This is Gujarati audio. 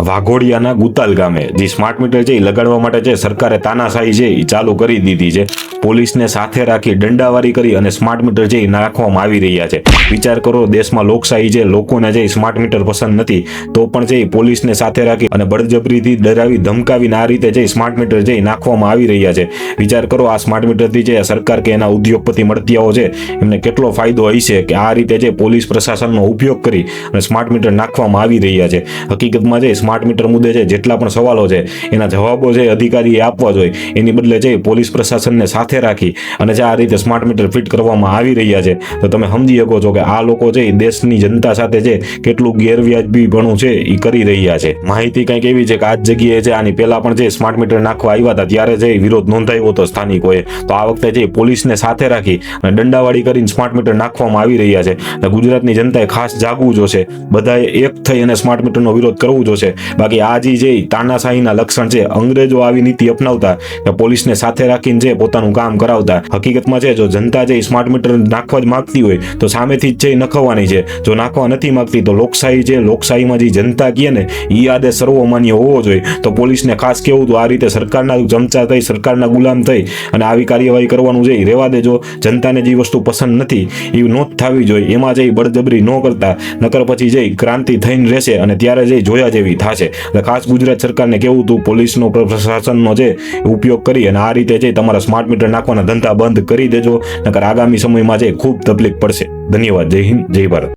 વાઘોડિયાના ગુતાલ ગામે જે સ્માર્ટ મીટર છે એ લગાડવા માટે છે સરકારે તાનાશાહી છે એ ચાલુ કરી દીધી છે. પોલીસને સાથે રાખી દંડાવારી કરી અને સ્માર્ટ મીટર છે એ નાખવામાં આવી રહ્યા છે. વિચાર કરો, દેશમાં લોકશાહી છે, લોકોને છે સ્માર્ટ મીટર પસંદ નથી, તો પણ છે પોલીસને સાથે રાખી અને બળજબરીથી ડરાવી ધમકાવીને આ રીતે છે સ્માર્ટ મીટર છે નાખવામાં આવી રહ્યા છે. વિચાર કરો, આ સ્માર્ટ મીટરથી છે સરકાર કે એના ઉદ્યોગપતિ મળતિયાઓ છે એમને કેટલો ફાયદો હશે કે આ રીતે છે પોલીસ પ્રશાસનનો ઉપયોગ કરી અને સ્માર્ટ મીટર નાખવામાં આવી રહ્યા છે. હકીકતમાં છે સ્માર્ટ મીટર મુદ્દે છે જેટલા પણ સવાલો છે એના જવાબો છે અધિકારીએ આપવા જોઈએ, એની બદલે છે પોલીસ પ્રશાસનને સાથે રાખી અને જે આ રીતે સ્માર્ટ મીટર ફિટ કરવામાં આવી રહ્યા છે તો તમે સમજી શકો છો કે આ લોકો છે દેશની જનતા સાથે છે કેટલું ગેરવ્યાજબીપણું છે એ કરી રહ્યા છે. માહિતી કંઈક એવી છે કે આ જ જગ્યાએ છે આની પહેલા પણ જે સ્માર્ટ મીટર નાખવા આવ્યા હતા ત્યારે જે વિરોધ નોંધાયો હતો સ્થાનિકોએ, તો આ વખતે જે પોલીસને સાથે રાખી અને દંડાવાળી કરીને સ્માર્ટ મીટર નાખવામાં આવી રહ્યા છે. ગુજરાતની જનતાએ ખાસ જાગવું જોશે, બધાએ એક થઈ અને સ્માર્ટ મીટરનો વિરોધ કરવું જોશે. બાકી આ જે તાનાશાહીના લક્ષણ છે, અંગ્રેજો આવી નીતિ અપનાવતા કે પોલીસને સાથે રાખીને જે પોતાનું કામ કરાવતા. હકીકતમાં છે જો જનતા જે સ્માર્ટ મીટર નાખવા જ માંગતી હોય તો સામેથી જ છે નખવાની છે, જો નાખવા નથી માંગતી તો લોકશાહી છે, લોકશાહીમાં જે જનતા કહે ને એ આદેશ સર્વમાન્ય હોવો જોઈએ. તો પોલીસને ખાસ કેવું તો આ રીતે સરકારના ચમચા થઈ, સરકારના ગુલામ થઈ અને આવી કાર્યવાહી કરવાનું છે એ રહેવા દેજો. જનતાને જે વસ્તુ પસંદ નથી એ નોંધ થવી જોઈએ, એમાં જઈ બળજબરી ન કરતા, નકર પછી જઈ ક્રાંતિ થઈને રહેશે અને ત્યારે જઈ જોયા જેવી થશે. એટલે ખાસ ગુજરાત સરકારને કેવું હતું, પોલીસનો પ્રશાસનનો છે ઉપયોગ કરી અને આ રીતે છે તમારા સ્માર્ટ મીટર નાખવાના ધંધા બંધ કરી દેજો, નકર આગામી સમયમાં છે ખૂબ તકલીફ પડશે. ધન્યવાદ. જય હિન્દ, જય ભારત.